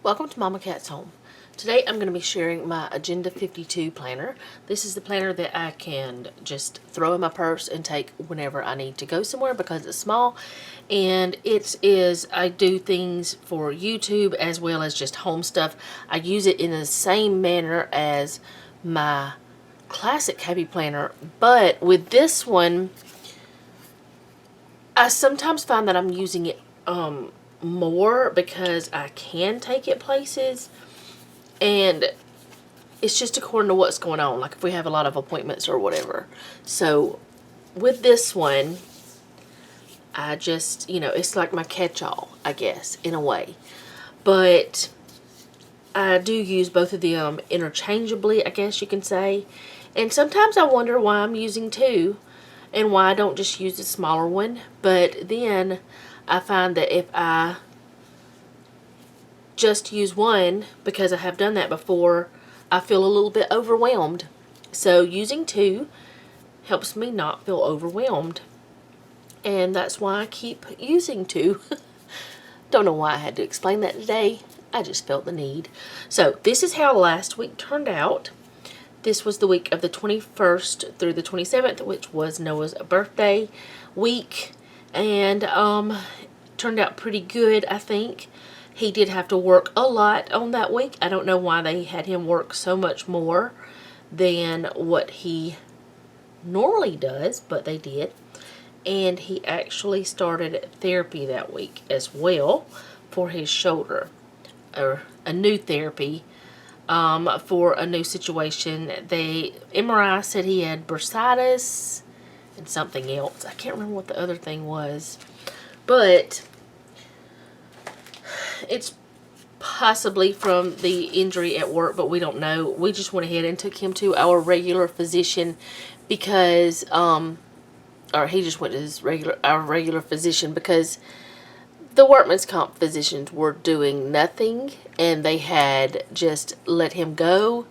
Welcome to Mama Cat's Home. Today I'm going to be sharing my Agenda 52 planner. This is the planner that I can just throw in my purse and take whenever I need to go somewhere because it's small, and I do things for YouTube as well as just home stuff. I use it in the same manner as my classic happy planner, but with this one I sometimes find that I'm using it more because I can take it places, and it's just according to what's going on, like if we have a lot of appointments or whatever. So with this one, I just, it's like my catch-all, I guess, in a way. But I do use both of them interchangeably, I guess you can say. And sometimes I wonder why I'm using two and why I don't just use the smaller one. But then I find that if I just use one, because I have done that before, I feel a little bit overwhelmed. So using two helps me not feel overwhelmed. And that's why I keep using two. Don't know why I had to explain that today. I just felt the need. So this is how last week turned out. This was the week of the 21st through the 27th, which was Noah's birthday week. And turned out pretty good, I think. He did have to work a lot on that week. I don't know why they had him work so much more than what he normally does, but they did. And he actually started therapy that week as well for his shoulder, or a new therapy for a new situation. The MRI said he had bursitis and something else. I can't remember what the other thing was, but it's possibly from the injury at work, but we don't know. We just went ahead and took him to our regular physician because, or he just went to our regular physician because the workman's comp physicians were doing nothing, and they had just let him go,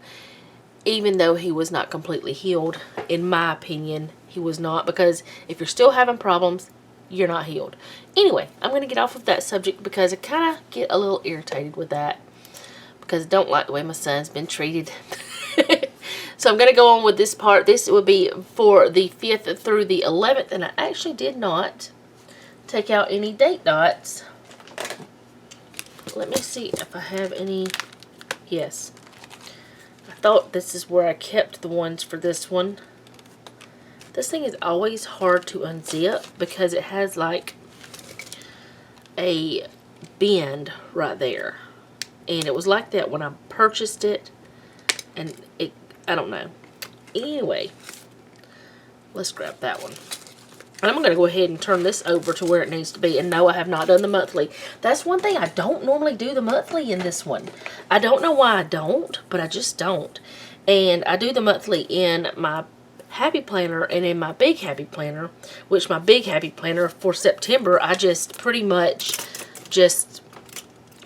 even though he was not completely healed. In my opinion, he was not, because if you're still having problems, you're not healed. Anyway, I'm going to get off of that subject because I kind of get a little irritated with that because I don't like the way my son's been treated. So I'm going to go on with this part. This would be for the 5th through the 11th, and I actually did not take out any date dots. Let me see if I have any. Yes. I thought this is where I kept the ones for this one. This thing is always hard to unzip because it has like a bend right there. And it was like that when I purchased it. And I don't know. Anyway, let's grab that one. And I'm going to go ahead and turn this over to where it needs to be. And no, I have not done the monthly. That's one thing. I don't normally do the monthly in this one. I don't know why I don't, but I just don't. And I do the monthly in my happy planner and in my big happy planner, which my big happy planner for September, I just pretty much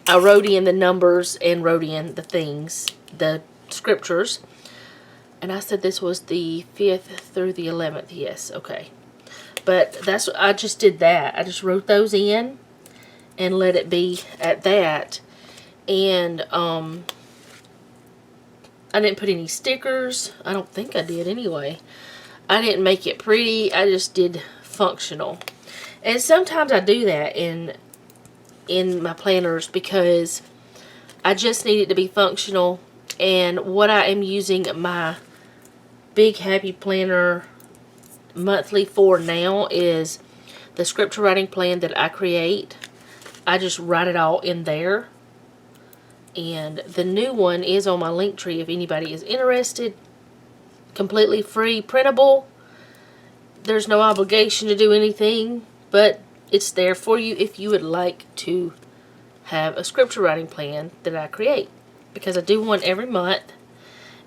I wrote in the numbers and wrote in the things, the scriptures. And I said this was the 5th through the 11th. Yes, okay. But I just did that. I just wrote those in and let it be at that. And I didn't put any stickers. I don't think I did anyway. I didn't make it pretty. I just did functional. And sometimes I do that in my planners because I just need it to be functional. And what I am using my big happy planner monthly for now is the scripture writing plan that I create. I just write it all in there. And the new one is on my link tree if anybody is interested. Completely free, printable. There's no obligation to do anything, but it's there for you if you would like to have a scripture writing plan that I create. Because I do one every month.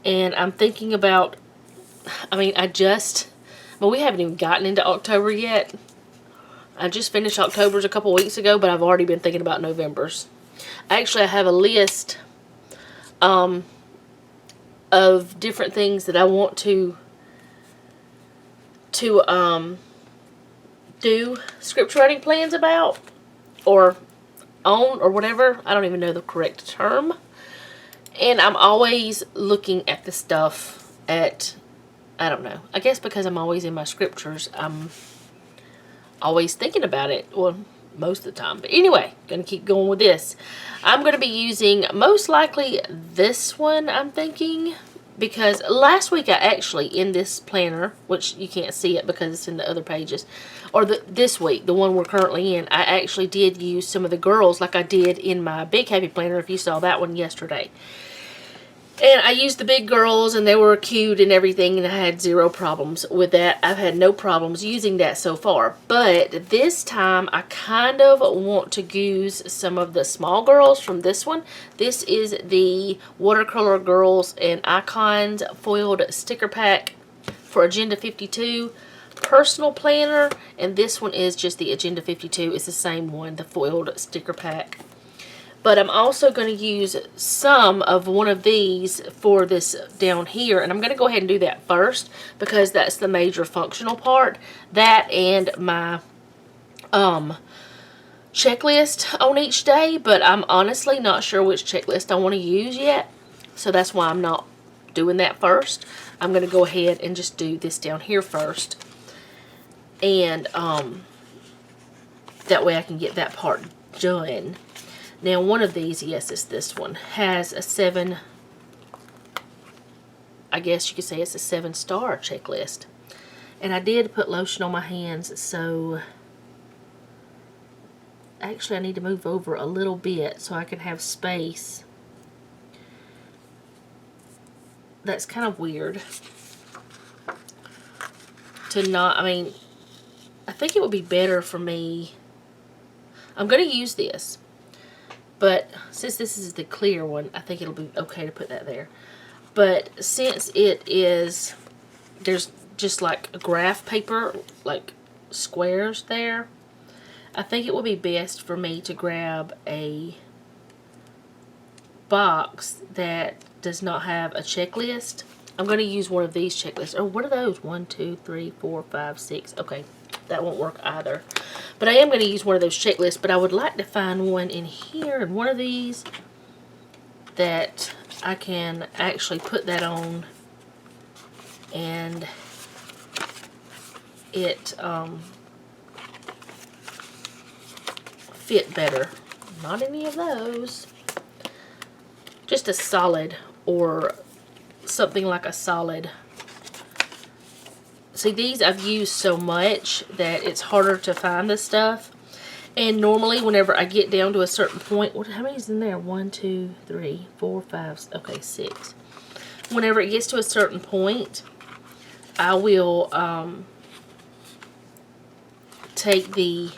And I'm thinking about, well, we haven't even gotten into October yet. I just finished October's a couple weeks ago, but I've already been thinking about November's. Actually, I have a list of different things that I want to do scripture writing plans about, or on or whatever. I don't even know the correct term. And I'm always looking at the stuff at, I don't know, I guess because I'm always in my scriptures, I'm always thinking about it. Well, most of the time. But anyway, going to keep going with this. I'm going to be using most likely this one, I'm thinking. Because last week I actually, in this planner, which you can't see it because it's in the other pages, or this week, the one we're currently in, I actually did use some of the girls like I did in my Big Happy Planner, if you saw that one yesterday. And I used the big girls, and they were cute and everything, and I had zero problems with that. I've had no problems using that so far. But this time, I kind of want to use some of the small girls from this one. This is the Watercolor Girls and Icons Foiled Sticker Pack for Agenda 52 Personal Planner. And this one is just the Agenda 52. It's the same one, the foiled sticker pack. But I'm also going to use some of one of these for this down here. And I'm going to go ahead and do that first because that's the major functional part. That and my checklist on each day. But I'm honestly not sure which checklist I want to use yet. So that's why I'm not doing that first. I'm going to go ahead and just do this down here first. And that way I can get that part done. Now, one of these, yes, it's this one, has a 7, I guess you could say it's a 7-star checklist. And I did put lotion on my hands, so actually I need to move over a little bit so I can have space. That's kind of weird to not, I mean, I think it would be better for me. I'm going to use this. But since this is the clear one, I think it'll be okay to put that there. But since it is, there's just like a graph paper, like squares there, I think it would be best for me to grab a box that does not have a checklist. I'm going to use one of these checklists. Oh, what are those? 1, 2, 3, 4, 5, 6. Okay, that won't work either. But I am going to use one of those checklists, but I would like to find one in here and one of these that I can actually put that on and it fit better. Not any of those. Just a solid or something like a solid. See, these I've used so much that it's harder to find this stuff. And normally, whenever I get down to a certain point, how many is in there? 1, 2, 3, 4, 5, okay, 6. Whenever it gets to a certain point, I will take the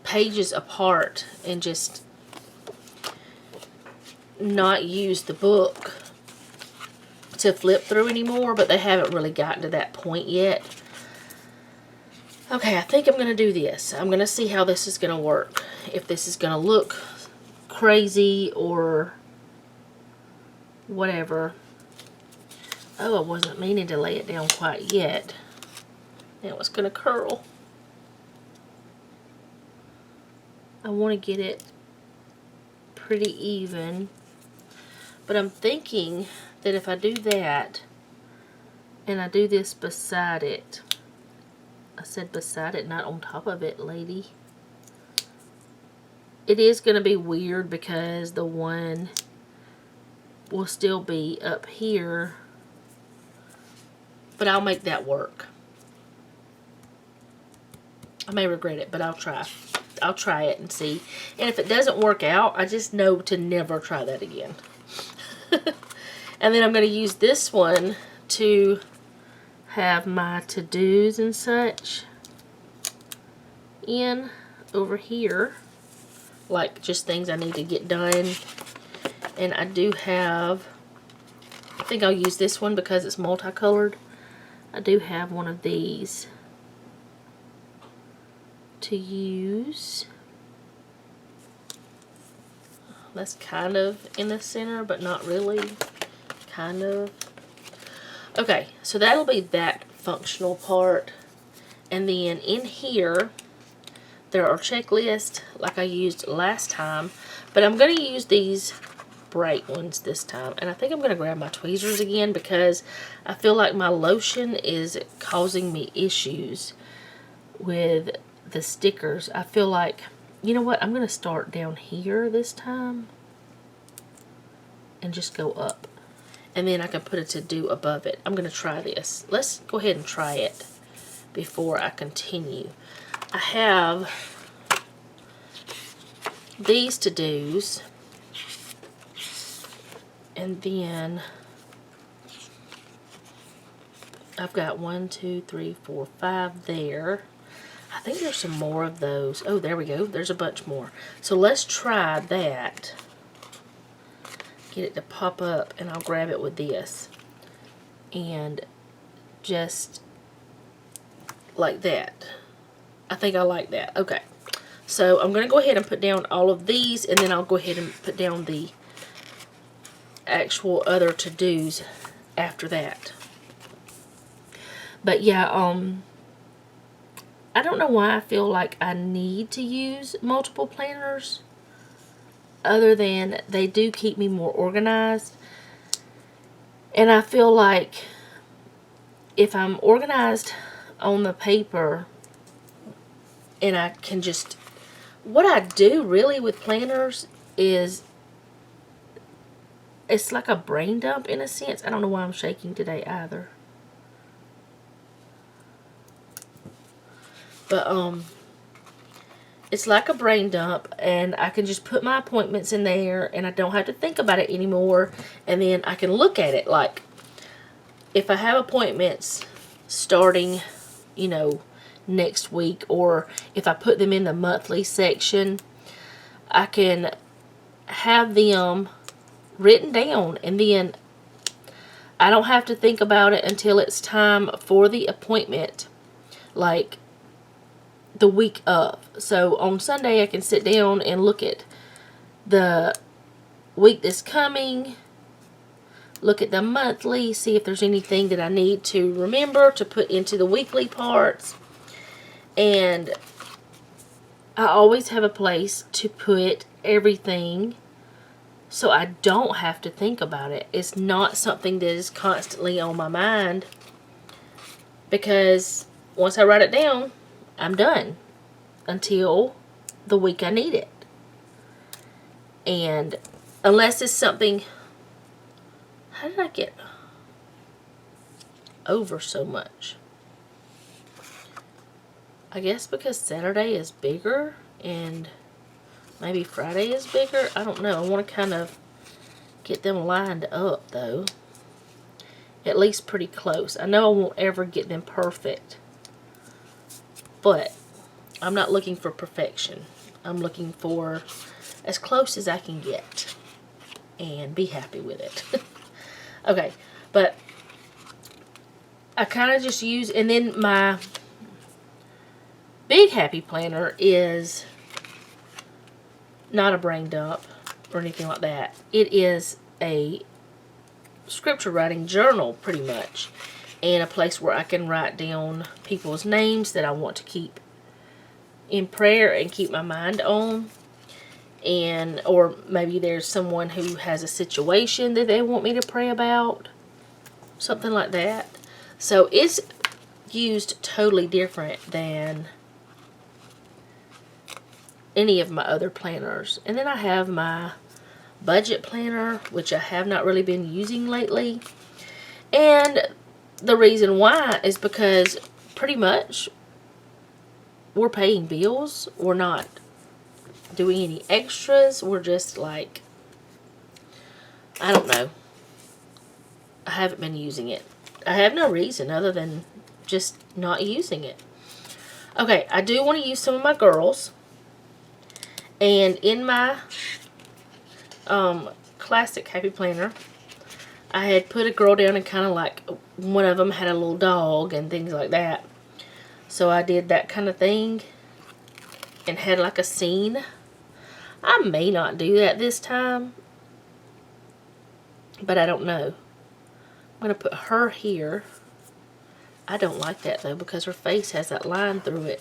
pages apart and just not use the book to flip through anymore, but they haven't really gotten to that point yet. Okay, I think I'm going to do this. I'm going to see how this is going to work. If this is going to look crazy or whatever. Oh, I wasn't meaning to lay it down quite yet. Now it's going to curl. I want to get it pretty even. But I'm thinking that if I do that, and I do this beside it, I said beside it, not on top of it, lady. It is going to be weird because the one will still be up here, but I'll make that work. I may regret it, but I'll try. I'll try it and see. And if it doesn't work out, I just know to never try that again. And then I'm going to use this one to have my to-dos and such in over here. Like just things I need to get done. And I do have, I think I'll use this one because it's multicolored. I do have one of these to use. That's kind of in the center, but not really. Kind of. Okay, so that'll be that functional part. And then in here, there are checklists like I used last time, but I'm going to use these bright ones this time. And I think I'm going to grab my tweezers again because I feel like my lotion is causing me issues with the stickers. I feel like, you know what, I'm going to start down here this time and just go up. And then I can put a to-do above it. I'm going to try this. Let's go ahead and try it before I continue. I have these to-dos. And then I've got 1, 2, 3, 4, 5 there. I think there's some more of those. Oh, there we go. There's a bunch more. So let's try that. Get it to pop up, and I'll grab it with this. And just like that. I think I like that. Okay. So I'm going to go ahead and put down all of these, and then I'll go ahead and put down the actual other to-dos after that. But yeah, I don't know why I feel like I need to use multiple planners, other than they do keep me more organized. And I feel like if I'm organized on the paper, and I can just, what I do really with planners is, it's like a brain dump in a sense. I don't know why I'm shaking today either. But it's like a brain dump, and I can just put my appointments in there, and I don't have to think about it anymore. And then I can look at it, like if I have appointments starting, you know, next week, or if I put them in the monthly section, I can have them written down, and then I don't have to think about it until it's time for the appointment, like the week of. So on Sunday I can sit down and look at the week that's coming, look at the monthly, see if there's anything that I need to remember to put into the weekly parts. And I always have a place to put everything, so I don't have to think about it. It's not something that is constantly on my mind, because once I write it down, I'm done until the week I need it. And unless it's something, how did I get over so much? I guess because Saturday is bigger and maybe Friday is bigger. I don't know. I want to kind of get them lined up though. At least pretty close. I know I won't ever get them perfect, but I'm not looking for perfection. I'm looking for as close as I can get and be happy with it. Okay, but I kind of just use, and then my big happy planner is not a brain dump or anything like that. It is a scripture writing journal pretty much, and a place where I can write down people's names that I want to keep in prayer and keep my mind on. And or maybe there's someone who has a situation that they want me to pray about, something like that. So it's used totally different than any of my other planners. And then I have my budget planner, which I have not really been using lately. And the reason why is because pretty much we're paying bills. We're not doing any extras. We're just like, I don't know. I haven't been using it. I have no reason other than just not using it. Okay, I do want to use some of my girls. And in my classic happy planner, I had put a girl down, and kind of like one of them had a little dog and things like that. So I did that kind of thing and had like a scene. I may not do that this time, but I don't know. I'm going to put her here. I don't like that though, because her face has that line through it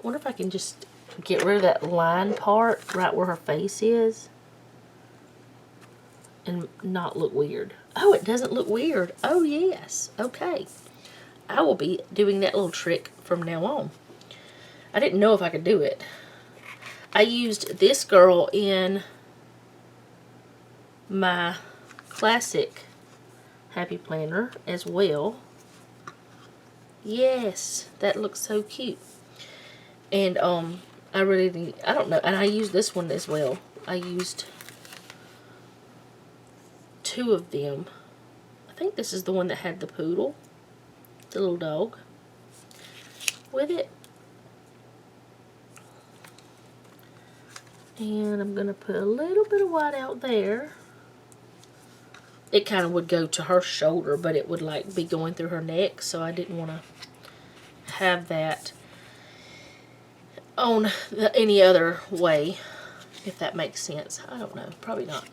wonder if I can just get rid of that line part right where her face is and not look weird. Oh, it doesn't look weird. Oh, yes. Okay. I will be doing that little trick from now on. I didn't know if I could do it. I used this girl in my classic Happy Planner as well. Yes, that looks so cute. And I don't know, and I used this one as well. I used 2 of them. I think this is the one that had the poodle, the little dog, with it. And I'm going to put a little bit of white out there. It kind of would go to her shoulder, but it would like be going through her neck, so I didn't want to have that on any other way, if that makes sense. I don't know, probably not.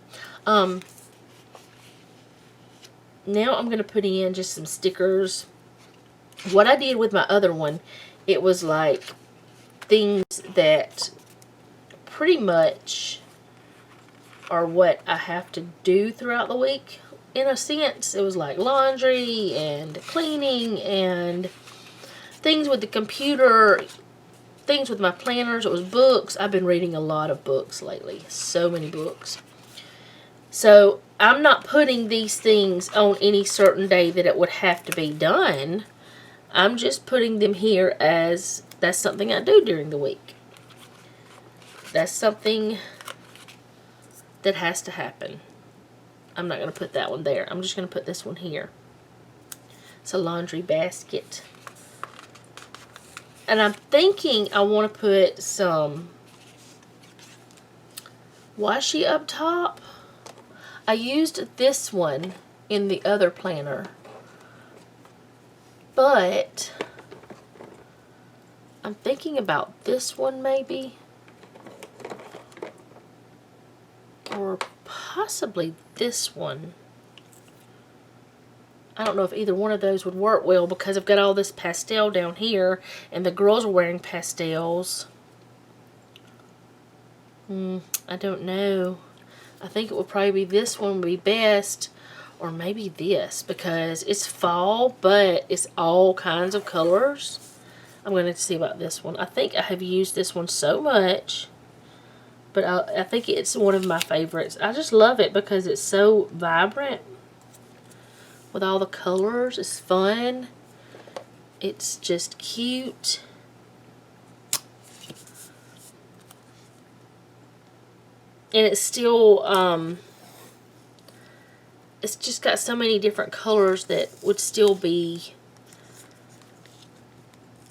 Now I'm going to put in just some stickers. What I did with my other one, it was like things that pretty much are what I have to do throughout the week. In a sense, it was like laundry and cleaning and things with the computer, things with my planners. It was books. I've been reading a lot of books lately. So many books. So I'm not putting these things on any certain day that it would have to be done. I'm just putting them here as that's something I do during the week. That's something that has to happen. I'm not going to put that one there. I'm just going to put this one here. It's a laundry basket. And I'm thinking I want to put some washi up top. I used this one in the other planner, but I'm thinking about this one maybe, or possibly this one. I don't know if either one of those would work well because I've got all this pastel down here and the girls are wearing pastels. I don't know. I think it would probably be this one would be best, or maybe this, because it's fall, but it's all kinds of colors. I'm going to see about this one. I think I have used this one so much, but I think it's one of my favorites. I just love it because it's so vibrant with all the colors. It's fun. It's just cute. And it's still, it's just got so many different colors that would still be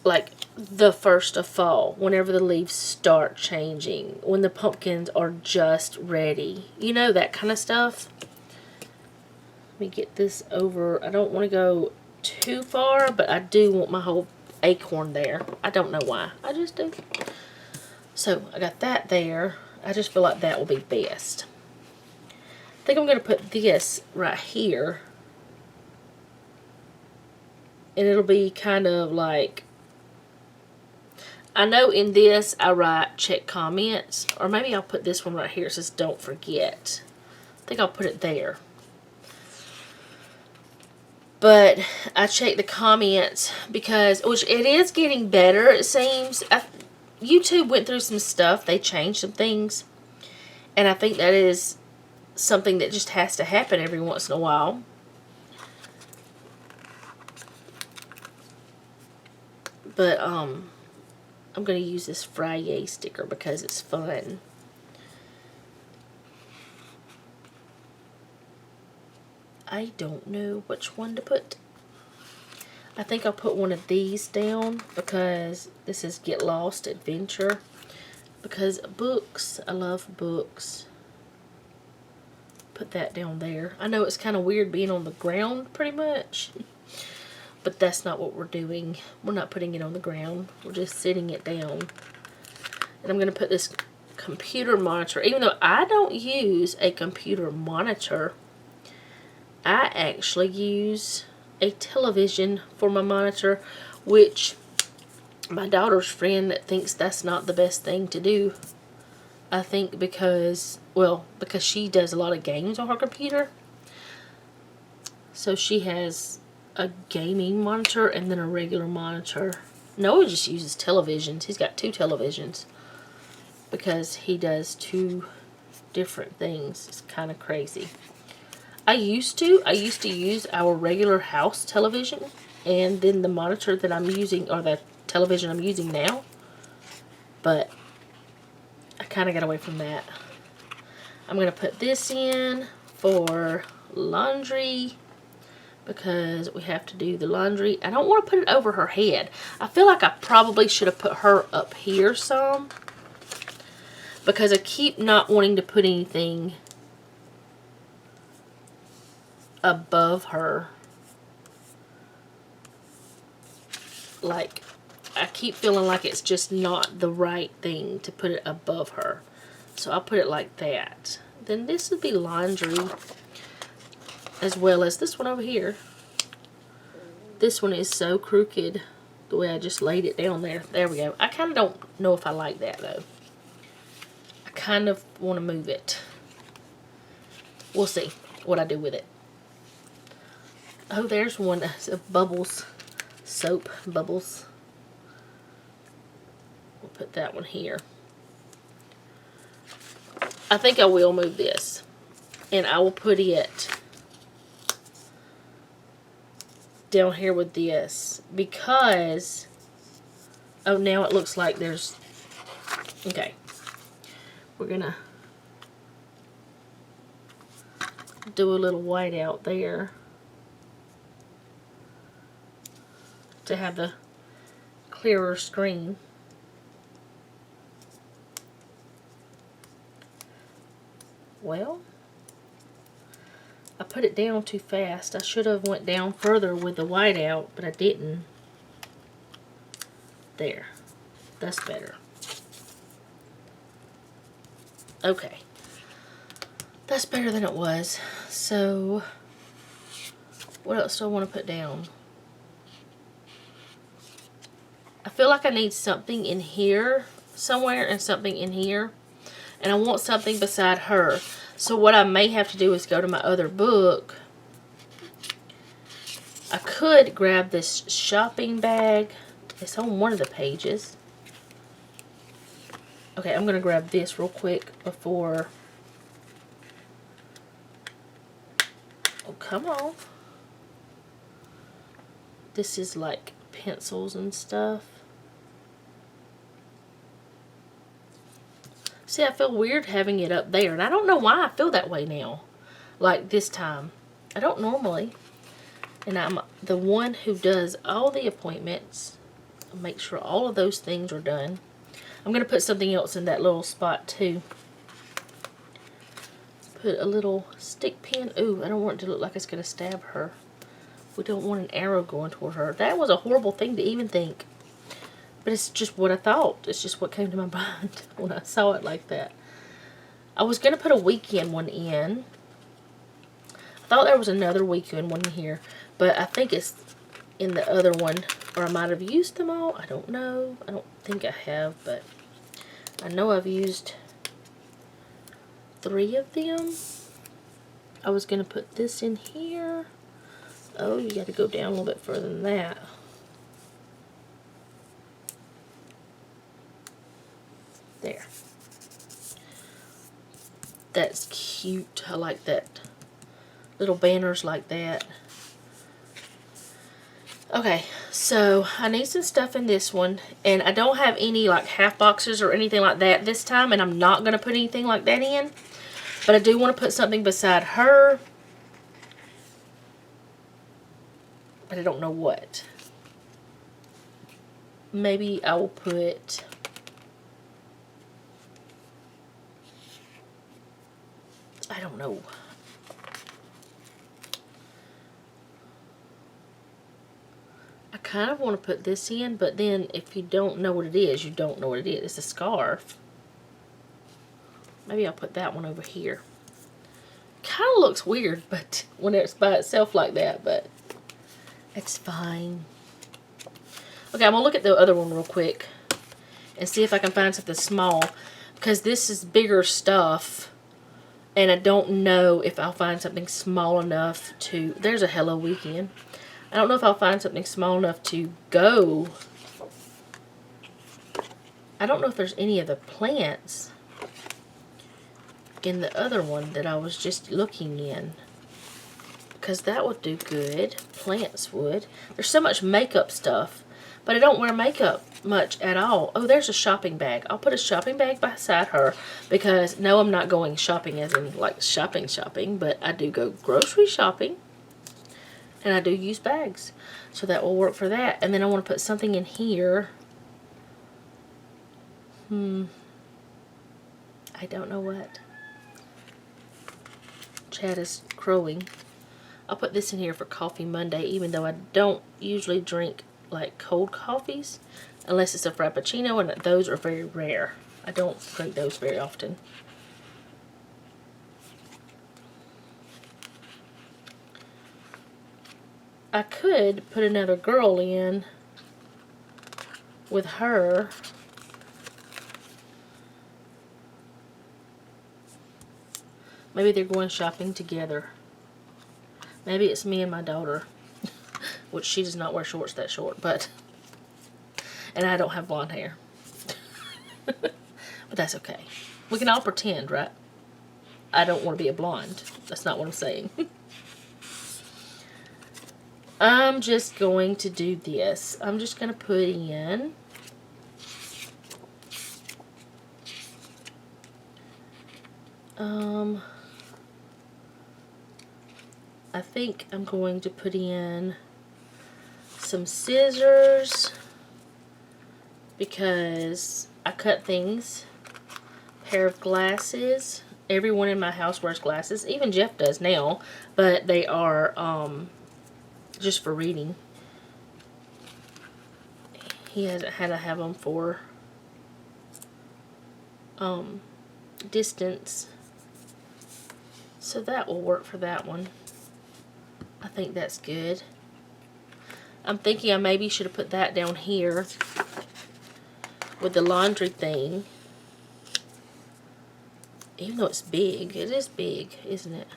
like the first of fall, whenever the leaves start changing, when the pumpkins are just ready. You know, that kind of stuff. Let me get this over. I don't want to go too far, but I do want my whole acorn there. I don't know why. I just do. So, I got that there. I just feel like that will be best. I think I'm going to put this right here. And it'll be kind of like, I know in this I write check comments. Or maybe I'll put this one right here. It says don't forget. I think I'll put it there. But I check the comments because, which it is getting better, it seems. YouTube went through some stuff. They changed some things. And I think that is something that just has to happen every once in a while. But, I'm going to use this Friday sticker because it's fun. I don't know which one to put. I think I'll put one of these down because this is Get Lost Adventure. Because books, I love books. Put that down there. I know it's kind of weird being on the ground pretty much. But that's not what we're doing. We're not putting it on the ground. We're just sitting it down. And I'm going to put this computer monitor. Even though I don't use a computer monitor, I actually use a television for my monitor, which my daughter's friend that thinks that's not the best thing to do. I think because she does a lot of games on her computer. So she has a gaming monitor and then a regular monitor. Noah just uses televisions. He's got 2 televisions because he does 2 different things. It's kind of crazy. I used to use our regular house television and then the monitor that I'm using, or the television I'm using now, but I kind of got away from that. I'm going to put this in for laundry because we have to do the laundry. I don't want to put it over her head. I feel like I probably should have put her up here some because I keep not wanting to put anything above her. Like, I keep feeling like it's just not the right thing to put it above her. So I'll put it like that. Then this would be laundry, as well as this one over here. This one is so crooked the way I just laid it down there. There we go. I kind of don't know if I like that though. I kind of want to move it. We'll see what I do with it. Oh, there's one of bubbles. Soap bubbles. We'll put that one here. I think I will move this. And I will put it down here with this. Because, oh, now it looks like there's, okay. We're going to do a little white out there to have the clearer screen. Well, I put it down too fast. I should have went down further with the white out, but I didn't. There. That's better. Okay. That's better than it was. So, what else do I want to put down? I feel like I need something in here somewhere and something in here. And I want something beside her. So what I may have to do is go to my other book. I could grab this shopping bag. It's on one of the pages. Okay, I'm going to grab this real quick before... Oh, come on. This is like pencils and stuff. See, I feel weird having it up there. And I don't know why I feel that way now. Like this time. I don't normally. And I'm the one who does all the appointments. Make sure all of those things are done. I'm going to put something else in that little spot too. Put a little stick pin. Ooh, I don't want it to look like it's going to stab her. We don't want an arrow going toward her. That was a horrible thing to even think. But it's just what I thought. It's just what came to my mind when I saw it like that. I was going to put a weekend one in. I thought there was another weekend one here. But I think it's in the other one. Or I might have used them all. I don't know. I don't think I have. But I know I've used 3 of them. I was going to put this in here. Oh, you got to go down a little bit further than that. There. That's cute. I like that. Little banners like that. Okay, so I need some stuff in this one. And I don't have any like half boxes or anything like that this time. And I'm not going to put anything like that in. But I do want to put something beside her. But I don't know what. Maybe I will put... I don't know. I kind of want to put this in, but then if you don't know what it is, you don't know what it is. It's a scarf. Maybe I'll put that one over here. Kind of looks weird, but when it's by itself like that, but it's fine. Okay, I'm going to look at the other one real quick and see if I can find something small, because this is bigger stuff, and I don't know if I'll find something small enough to... There's a Hello Weekend. I don't know if I'll find something small enough to go. I don't know if there's any of the plants in the other one that I was just looking in, because that would do good. Plants would. There's so much makeup stuff, but I don't wear makeup much at all. Oh, there's a shopping bag. I'll put a shopping bag beside her, because no, I'm not going shopping as in like shopping, but I do go grocery shopping, and I do use bags, so that will work for that. And then I want to put something in here. I don't know what. Chad is crowing. I'll put this in here for Coffee Monday, even though I don't usually drink like cold coffees unless it's a Frappuccino, and those are very rare. I don't drink those very often. I could put another girl in with her. Maybe they're going shopping together. Maybe it's me and my daughter, which she does not wear shorts that short, but, and I don't have blonde hair. But that's okay. We can all pretend, right? I don't want to be a blonde. That's not what I'm saying. I'm just going to do this. I'm just going to put in I think I'm going to put in some scissors, because I cut things. Pair of glasses. Everyone in my house wears glasses. Even Jeff does now, but they are just for reading. He hasn't had to have them for distance. So that will work for that one. I think that's good. I'm thinking I maybe should have put that down here with the laundry thing. Even though it's big, it is big, isn't it?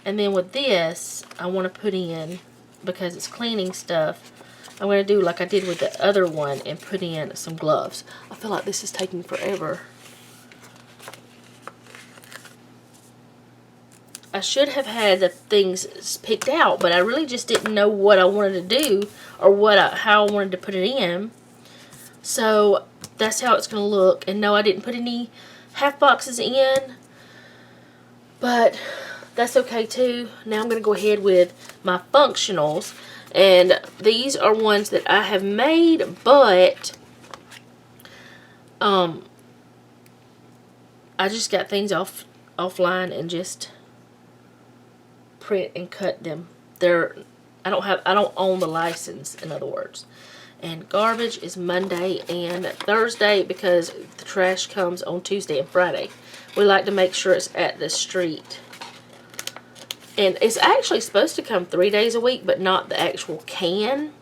And then with this, I want to put in, because it's cleaning stuff, I'm going to do like I did with the other one and put in some gloves. I feel like this is taking forever. I should have had the things picked out, but I really just didn't know what I wanted to do, or how I wanted to put it in. So that's how it's going to look. And no, I didn't put any half boxes in, but that's okay too. Now I'm going to go ahead with my functionals, and these are ones that I have made, but I just got things offline and just print and cut them. I don't own the license, in other words. And garbage is Monday and Thursday, because the trash comes on Tuesday and Friday. We like to make sure it's at the street. And it's actually supposed to come 3 days a week, but not the actual can.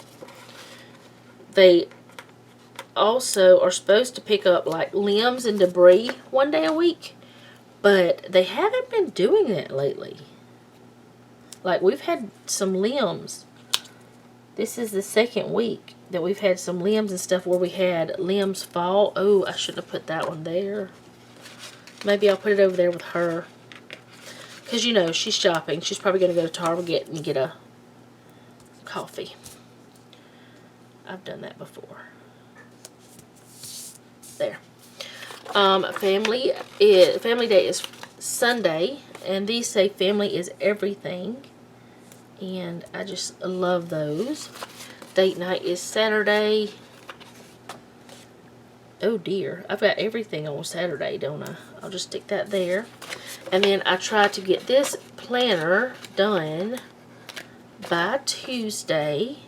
They also are supposed to pick up like limbs and debris 1 day a week, but they haven't been doing that lately. Like, we've had some limbs. This is the second week that we've had some limbs and stuff where we had limbs fall. Oh, I shouldn't have put that one there. Maybe I'll put it over there with her. Because, you know, she's shopping. She's probably going to go to Target and get a coffee. I've done that before. There. Family Day is Sunday. And these say family is everything. And I just love those. Date night is Saturday. Oh dear, I've got everything on Saturday, don't I? I'll just stick that there. And then I try to get this planner done by Tuesday.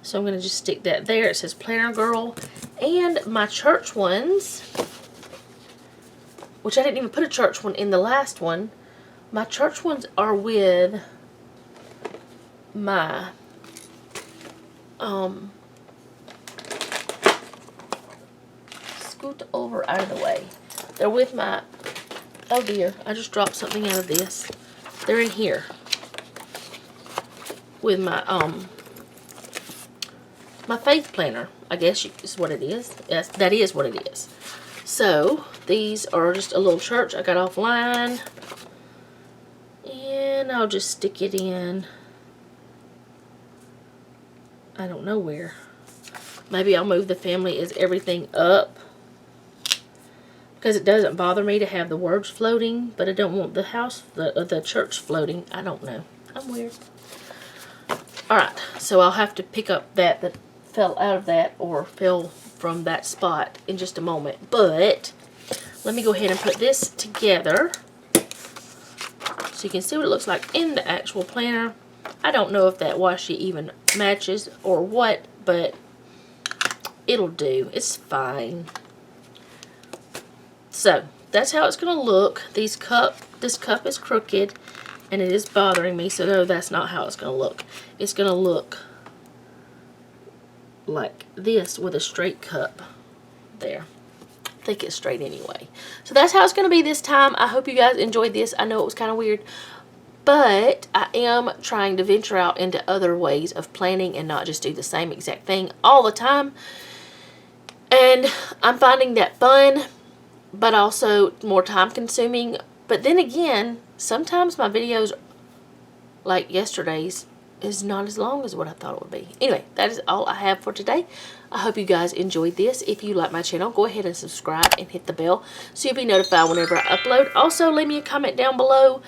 So I'm going to just stick that there. It says Planner Girl. And my church ones, which I didn't even put a church one in the last one. My church ones are with my scoot over out of the way. They're with my, oh dear, I just dropped something out of this. They're in here with my, my faith planner, I guess is what it is. Yes, that is what it is. So, these are just a little church I got offline. And I'll just stick it in, I don't know where. Maybe I'll move the family is everything up. Because it doesn't bother me to have the words floating, but I don't want the house, the church floating. I don't know. I'm weird. Alright, so I'll have to pick up that fell out of that or fell from that spot in just a moment. But let me go ahead and put this together so you can see what it looks like in the actual planner. I don't know if that washi even matches or what, but it'll do. It's fine. So that's how it's going to look. This cup is crooked and it is bothering me, so no, that's not how it's going to look. It's going to look like this with a straight cup there. I think it's straight anyway. So that's how it's going to be this time. I hope you guys enjoyed this. I know it was kind of weird, but I am trying to venture out into other ways of planning and not just do the same exact thing all the time. And I'm finding that fun, but also more time consuming. But then again, sometimes my videos, like yesterday's, is not as long as what I thought it would be. Anyway, that is all I have for today. I hope you guys enjoyed this. If you like my channel, go ahead and subscribe and hit the bell so you'll be notified whenever I upload. Also, leave me a comment down below.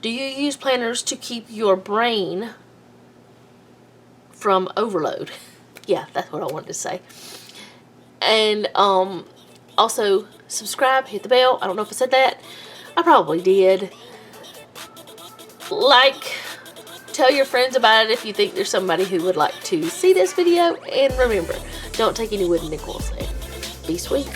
Do you use planners to keep your brain from overload? Yeah, that's what I wanted to say. And also subscribe, hit the bell. I don't know if I said that. I probably did. Like, tell your friends about it if you think there's somebody who would like to see this video. And remember, don't take any wooden nickels. And be sweet.